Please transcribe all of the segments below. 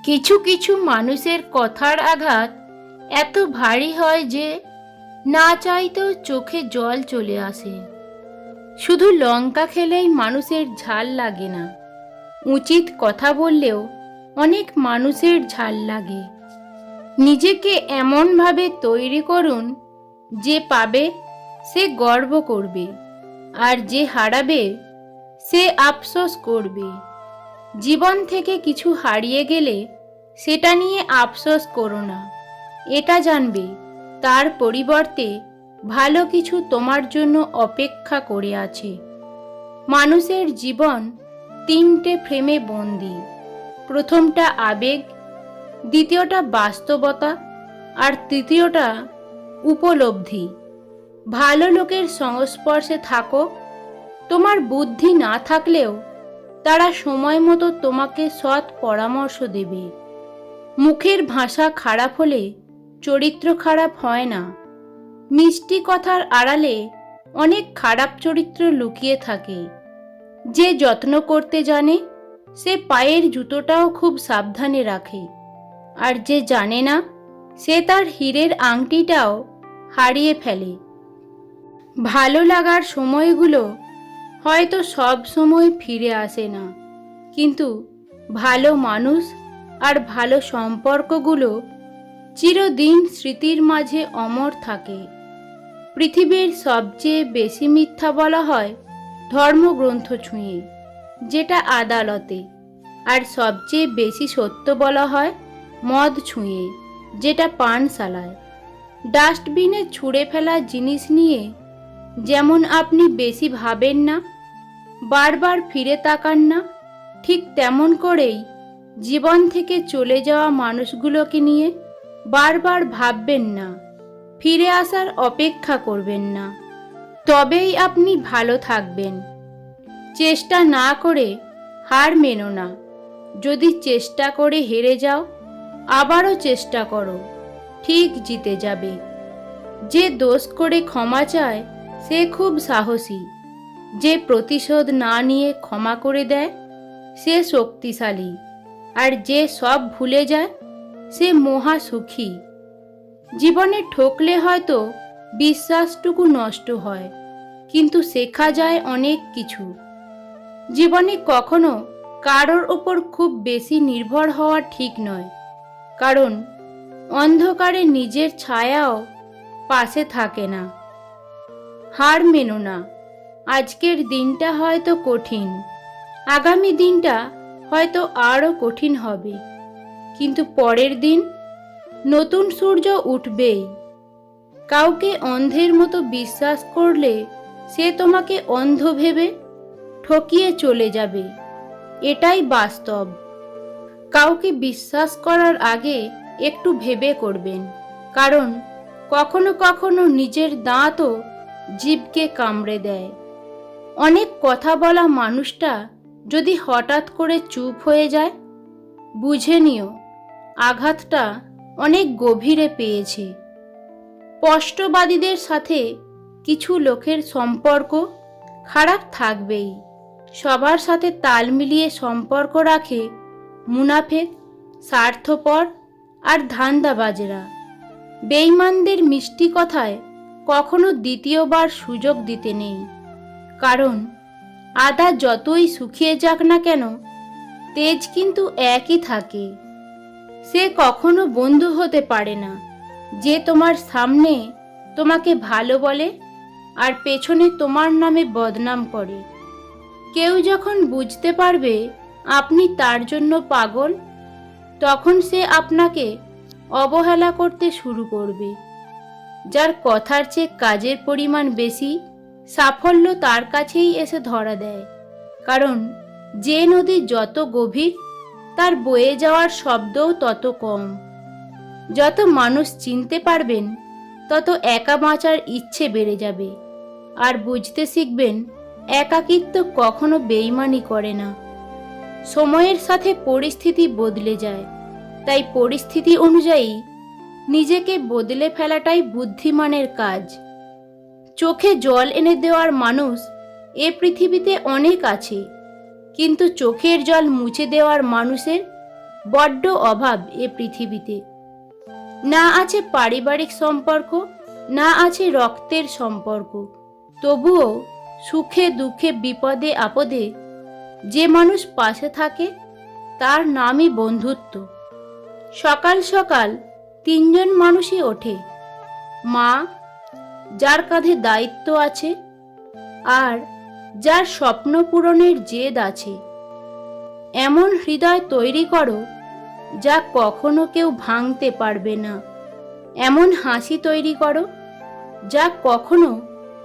কিছু কিছু মানুষের কথার আঘাত এত ভারী হয় যে না চাইতেও চোখে জল চলে আসে। শুধু লঙ্কা খেলেই মানুষের ঝাল লাগে না, উচিত কথা বললেও অনেক মানুষের ঝাল লাগে। নিজেকে এমনভাবে তৈরি করুন যে পাবে সে গর্ব করবে, আর যে হারাবে সে আফসোস করবে। জীবন থেকে কিছু হারিয়ে গেলে সেটা নিয়ে আফসোস করো না, এটা জানবে তার পরিবর্তে ভালো কিছু তোমার জন্য অপেক্ষা করে আছে। মানুষের জীবন তিনটে ফ্রেমে বন্দী। প্রথমটা আবেগ, দ্বিতীয়টা বাস্তবতা, আর তৃতীয়টা উপলব্ধি। ভালো লোকের সংস্পর্শে থাকো, তোমার বুদ্ধি না থাকলেও তারা সময় মতো তোমাকে সৎ পরামর্শ দেবে। মুখের ভাষা খারাপ হলে চরিত্র খারাপ হয় না। মিষ্টি কথার আড়ালে অনেক খারাপ চরিত্র লুকিয়ে থাকে। যে যত্ন করতে জানে সে পায়ের জুতোটাও খুব সাবধানে রাখে, আর যে জানে না সে তার হীরের আংটিটাও হারিয়ে ফেলে। ভালো লাগার সময়গুলো হয়তো সব সময় ফিরে আসে না, কিন্তু ভালো মানুষ আর ভালো সম্পর্কগুলো চিরদিন স্মৃতির মাঝে অমর থাকে। পৃথিবীর সবচেয়ে বেশি মিথ্যা বলা হয় ধর্মগ্রন্থ ছুঁয়ে, যেটা আদালতে, আর সবচেয়ে বেশি সত্য বলা হয় মদ ছুঁয়ে, যেটা পানশালায়। ডাস্টবিনে ছুঁড়ে ফেলা জিনিস নিয়ে যেমন আপনি বেশি ভাবেন না, বারবার ফিরে তাকান না, ঠিক তেমন করেই জীবন থেকে চলে যাওয়া মানুষগুলোকে নিয়ে বারবার ভাববেন না, ফিরে আসার অপেক্ষা করবেন না। তবেই আপনি ভালো থাকবেন। চেষ্টা না করে হার মেনো না। যদি চেষ্টা করে হেরে যাও, আবারও চেষ্টা করো, ঠিক জিতে যাবে। যে দোষ করে ক্ষমা চায় সে খুব সাহসী। যে প্রতিশোধ না নিয়ে ক্ষমা করে দেয় সে শক্তিশালী। আর যে সব ভুলে যায় সে মহা সুখী। জীবনে ঠকলে হয়তো বিশ্বাসটুকু নষ্ট হয়, কিন্তু শেখা যায় অনেক কিছু। জীবনে কখনো কারোর ওপর খুব বেশি নির্ভর হওয়া ঠিক নয়, কারণ অন্ধকারে নিজের ছায়াও পাশে থাকে না। হার মেনো না। আজকের দিনটা হয়তো কঠিন, আগামী দিনটা হয়তো আরও কঠিন হবে, কিন্তু পরের দিন নতুন সূর্য উঠবেই। কাউকে অন্ধের মতো বিশ্বাস করলে সে তোমাকে অন্ধ ভেবে ঠকিয়ে চলে যাবে, এটাই বাস্তব। কাউকে বিশ্বাস করার আগে একটু ভেবে করবেন, কারণ কখনো কখনো নিজের দাঁতও জিভকে কামড়ে দেয়। অনেক কথা বলা মানুষটা যদি হঠাৎ করে চুপ হয়ে যায়, বুঝে নিও আঘাতটা অনেক গভীরে পেয়েছে। স্পষ্টবাদীদের সাথে কিছু লোকের সম্পর্ক খারাপ থাকবেই। সবার সাথে তাল মিলিয়ে সম্পর্ক রাখে মুনাফেক, স্বার্থপর আর ধান্দাবাজেরা। বেঈমানদের মিষ্টি কথায় কখনো দ্বিতীয়বার সুযোগ দিতে নেই, কারণ আদা যতই শুকিয়ে যাক না কেন তেজ কিন্তু একই থাকে। সে কখনো বন্ধু হতে পারে না যে তোমার সামনে তোমাকে ভালো বলে আর পেছনে তোমার নামে বদনাম করে। কেউ যখন বুঝতে পারবে আপনি তার জন্য পাগল, তখন সে আপনাকে অবহেলা করতে শুরু করবে। যার কথার চেয়ে কাজের পরিমাণ বেশি, সাফল্য তার কাছেই এসে ধরা দেয়। কারণ যে নদী যত গভীর, তার বয়ে যাওয়ার শব্দও তত কম। যত মানুষ চিনতে পারবেন তত একা বাঁচার ইচ্ছে বেড়ে যাবে, আর বুঝতে শিখবেন একাকিত্ব কখনো বেঈমানি করে না। সময়ের সাথে পরিস্থিতি বদলে যায়, তাই পরিস্থিতি অনুযায়ী নিজেকে বদলে ফেলাটাই বুদ্ধিমানের কাজ। চোখে জল এনে দেওয়ার মানুষ এ পৃথিবীতে অনেক আছে, কিন্তু চোখের জল মুছে দেওয়ার মানুষের বড্ড অভাব এ পৃথিবীতে। না আছে পারিবারিক সম্পর্ক, না আছে রক্তের সম্পর্ক, তবুও সুখে দুঃখে বিপদে আপদে যে মানুষ পাশে থাকে তার নামই বন্ধুত্ব। সকাল সকাল তিনজন মানুষই ওঠে, মা, যার কাঁধে দায়িত্ব আছে, আর যার স্বপ্ন পূরণের জেদ আছে। এমন হৃদয় তৈরি করো যা কখনো কেউ ভাঙতে পারবে না। এমন হাসি তৈরি করো যা কখনো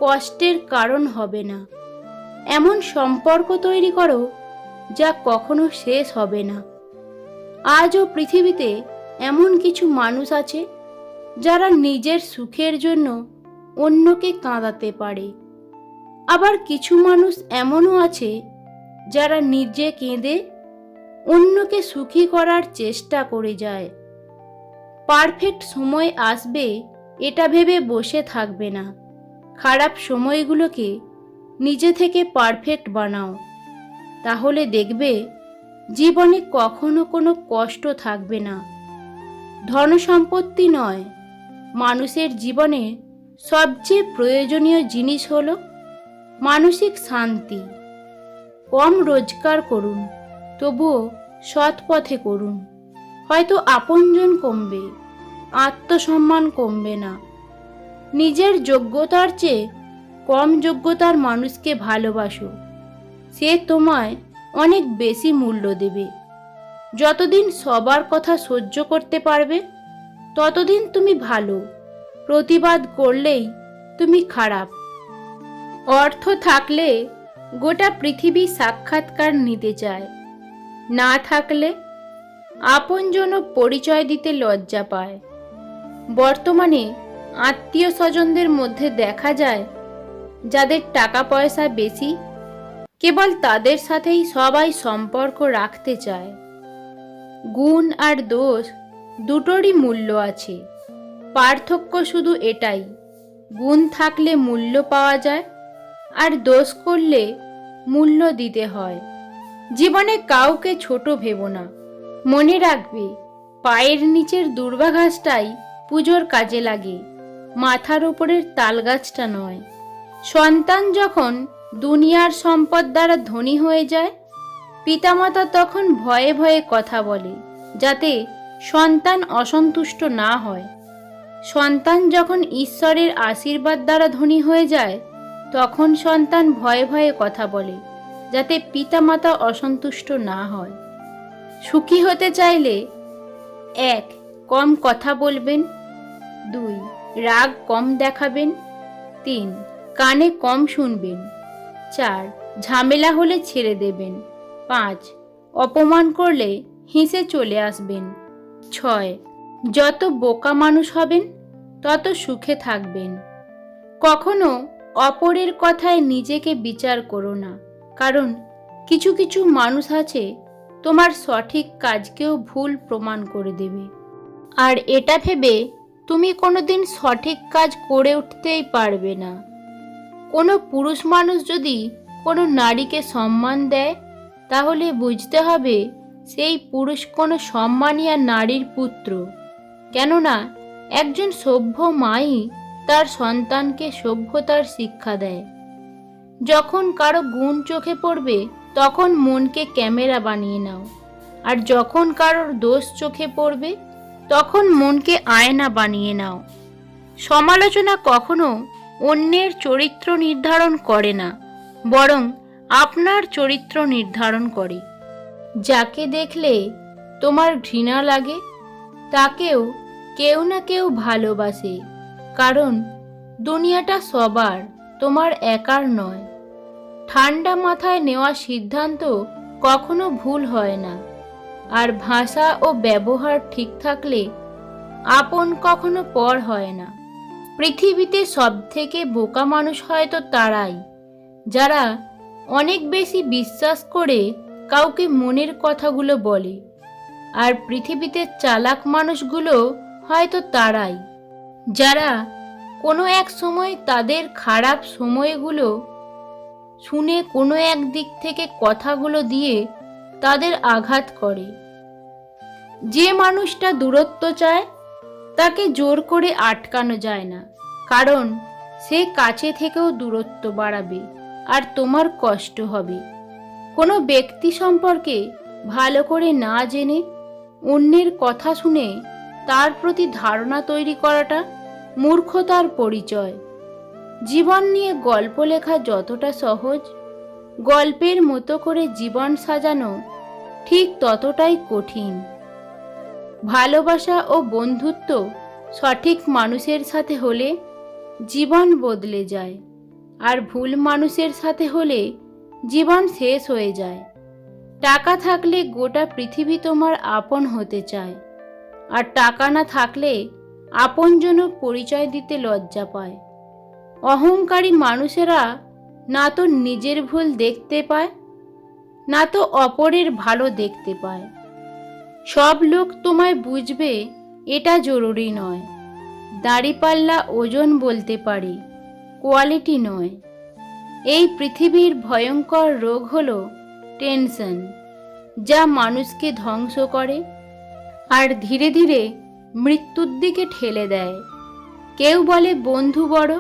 কষ্টের কারণ হবে না। এমন সম্পর্ক তৈরি করো যা কখনো শেষ হবে না। আজও পৃথিবীতে এমন কিছু মানুষ আছে যারা নিজের সুখের জন্য অন্যকে কাঁদাতে পারে। আবার কিছু মানুষ এমনও আছে যারা নিজে কেঁদে অন্যকে সুখী করার চেষ্টা করে যায়। পারফেক্ট সময় আসবে এটা ভেবে বসে থাকবে না। খারাপ সময়গুলোকে নিজে থেকে পারফেক্ট বানাও, তাহলে দেখবে জীবনে কখনো কোনো কষ্ট থাকবে না। ধনসম্পত্তি নয়, মানুষের জীবনে সবচেয়ে প্রয়োজনীয় জিনিস হলো মানসিক শান্তি। কম রোজগার করুন, তবুও সৎ পথে করুন। হয়তো আপনজন কমবে, আত্মসম্মান কমবে না। নিজের যোগ্যতার চেয়ে কম যোগ্যতার মানুষকে ভালোবাসো, সে তোমায় অনেক বেশি মূল্য দেবে। যতদিন সবার কথা সহ্য করতে পারবে ততদিন তুমি ভালো, প্রতিবাদ করলেই তুমি খারাপ। অর্থ থাকলে গোটা পৃথিবী সাক্ষাৎকার নিতে চায়, না থাকলে আপনজন পরিচয় দিতে লজ্জা পায়। বর্তমানে আত্মীয় স্বজনদের মধ্যে দেখা যায় যাদের টাকা পয়সা বেশি, কেবল তাদের সাথেই সবাই সম্পর্ক রাখতে চায়। গুণ আর দোষ দুটোরই মূল্য আছে, পার্থক্য শুধু এটাই, গুণ থাকলে মূল্য পাওয়া যায়, আর দোষ করলে মূল্য দিতে হয়। জীবনে কাউকে ছোট ভেবো না। মনে রাখবে, পায়ের নিচের দূর্বা ঘাসটাই পুজোর কাজে লাগে, মাথার উপরের তাল গাছটা নয়। সন্তান যখন দুনিয়ার সম্পদ দ্বারা ধনী হয়ে যায়, পিতামাতা তখন ভয়ে ভয়ে কথা বলে যাতে সন্তান অসন্তুষ্ট না হয়। সন্তান যখন ঈশ্বরের আশীর্বাদ দ্বারা ধনী হয়ে যায়, তখন সন্তান ভয়ে ভয়ে কথা বলে যাতে পিতামাতা অসন্তুষ্ট না হয়। সুখী হতে চাইলে 1. কম কথা বলবেন, 2. রাগ কম দেখাবেন, 3. কানে কম শুনবেন, 4. ঝামেলা হলে ছেড়ে দেবেন, 5. অপমান করলে হেসে চলে আসবেন, 6. যত বোকা মানুষ হবেন তত সুখে থাকবেন। কখনো অপরের কথায় নিজেকে বিচার করো না, কারণ কিছু কিছু মানুষ আছে তোমার সঠিক কাজকেও ভুল প্রমাণ করে দেবে। আর এটা ভেবে তুমি কোনোদিন সঠিক কাজ করে উঠতেই পারবে না। কোনো পুরুষ মানুষ যদি কোনো নারীকে সম্মান দেয়, তাহলে বুঝতে হবে সেই পুরুষ কোনো সম্মানীয় নারীর পুত্র। কেননা একজন সভ্য মাই তার সন্তানকে সভ্যতার শিক্ষা দেয়। যখন কারো গুণ চোখে পড়বে তখন মনকে ক্যামেরা বানিয়ে নাও, আর যখন কারোর দোষ চোখে পড়বে তখন মনকে আয়না বানিয়ে নাও। সমালোচনা কখনো অন্যের চরিত্র নির্ধারণ করে না, বরং আপনার চরিত্র নির্ধারণ করে। যাকে দেখলে তোমার ঘৃণা লাগে তাকেও কেউ না কেউ ভালোবাসে, কারণ দুনিয়াটা সবার, তোমার একার নয়। ঠান্ডা মাথায় নেওয়া সিদ্ধান্ত কখনো ভুল হয় না, আর ভাষা ও ব্যবহার ঠিক থাকলে আপন কখনো পর হয় না। পৃথিবীতে সবথেকে বোকা মানুষ হয়তো তারাই যারা অনেক বেশি বিশ্বাস করে কাউকে মনের কথাগুলো বলে, আর পৃথিবীতে চালাক মানুষগুলো হয়তো তারাই যারা কোনো এক সময় তাদের খারাপ সময়গুলো শুনে কোনো এক দিক থেকে কথাগুলো দিয়ে তাদের আঘাত করে। যে মানুষটা দূরত্ব চায় তাকে জোর করে আটকানো যায় না, কারণ সে কাছে থেকেও দূরত্ব বাড়াবে আর তোমার কষ্ট হবে। কোনো ব্যক্তি সম্পর্কে ভালো করে না জেনে অন্যের কথা শুনে তার প্রতি ধারণা তৈরি করাটা মূর্খতার পরিচয়। জীবন নিয়ে গল্প লেখা যতটা সহজ, গল্পের মতো করে জীবন সাজানো ঠিক ততটাই কঠিন। ভালোবাসা ও বন্ধুত্ব সঠিক মানুষের সাথে হলে জীবন বদলে যায়, আর ভুল মানুষের সাথে হলে জীবন শেষ হয়ে যায়। টাকা থাকলে গোটা পৃথিবী তোমার আপন হতে চায়, আর টাকা না থাকলে আপনজনও পরিচয় দিতে লজ্জা পায়। অহংকারী মানুষেরা না তো নিজের ভুল দেখতে পায়, না তো অপরের ভালো দেখতে পায়। সব লোক তোমায় বুঝবে এটা জরুরি নয়। দাঁড়িপাল্লা ওজন বলতে পারে, কোয়ালিটি নয়। এই পৃথিবীর ভয়ঙ্কর রোগ হলো টেনশন, যা মানুষকে ধ্বংস করে আর ধীরে ধীরে মৃত্যুর দিকে ঠেলে দেয়। কেউ বলে বন্ধু বড়,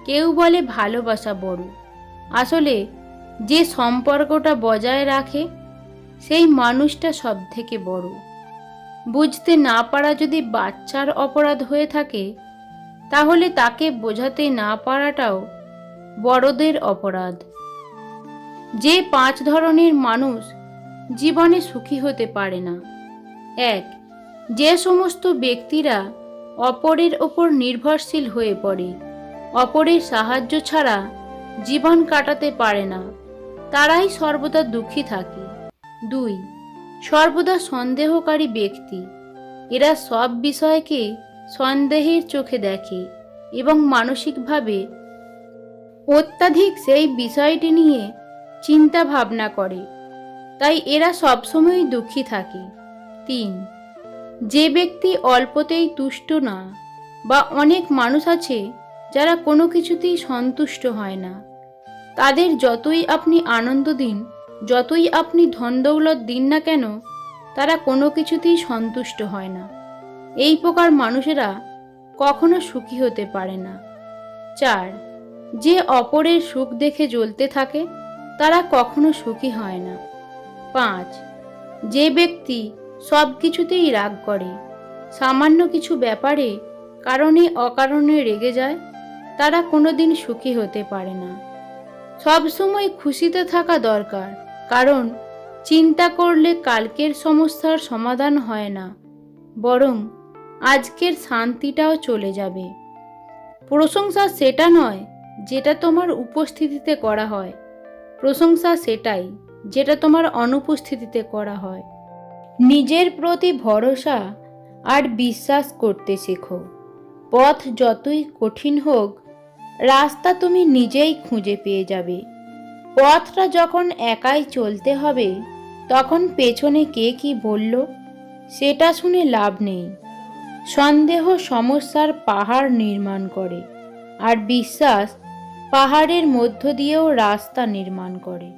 কেউ বলে ভালোবাসা বড়। আসলে যে সম্পর্কটা বজায় রাখে সেই মানুষটা সব থেকে বড়। বুঝতে না পারা যদি বাচ্চার অপরাধ হয়ে থাকে, তাহলে তাকে বোঝাতে না পারাটাও বড়দের অপরাধ। যে 5 ধরনের মানুষ জীবনে সুখী হতে পারে না। 1. যে সমস্ত ব্যক্তিরা অপরের ওপর নির্ভরশীল হয়ে পড়ে, অপরের সাহায্য ছাড়া জীবন কাটাতে পারে না, তারাই সর্বদা দুঃখী থাকে। 2. সর্বদা সন্দেহকারী ব্যক্তি। এরা সব বিষয়কে সন্দেহের চোখে দেখে এবং মানসিকভাবে অত্যাধিক সেই বিষয়টি নিয়ে চিন্তা ভাবনা করে, তাই এরা সবসময় দুঃখী থাকে। 3. যে ব্যক্তি অল্পতেই তুষ্ট না, বা অনেক মানুষ আছে যারা কোনো কিছুতেই সন্তুষ্ট হয় না। তাদের যতই আপনি আনন্দ দিন, যতই আপনি ধন দৌলত দিন না কেন, তারা কোনো কিছুতেই সন্তুষ্ট হয় না। এই প্রকার মানুষেরা কখনো সুখী হতে পারে না। 4. যে অপরের সুখ দেখে জ্বলতে থাকে, তারা কখনো সুখী হয় না। 5. যে ব্যক্তি সব কিছুতেই রাগ করে, সামান্য কিছু ব্যাপারে কারণে অকারণে রেগে যায়, তারা কোনোদিন সুখী হতে পারে না। সবসময় খুশিতে থাকা দরকার, কারণ চিন্তা করলে কালকের সমস্যার সমাধান হয় না, বরং আজকের শান্তিটাও চলে যাবে। প্রশংসা সেটা নয় যেটা তোমার উপস্থিতিতে করা হয়, প্রশংসা সেটাই যেটা তোমার অনুপস্থিতিতে করা হয়। নিজের প্রতি ভরসা আর বিশ্বাস করতে শেখো। পথ যতই কঠিন হোক, রাস্তা তুমি নিজেই খুঁজে পেয়ে যাবে। পথটা যখন একাই চলতে হবে, তখন পেছনে কে কি বলল সেটা শুনে লাভ নেই। সন্দেহ সমস্যার পাহাড় নির্মাণ করে, আর বিশ্বাস পাহাড়ের মধ্য দিয়েও রাস্তা নির্মাণ করে।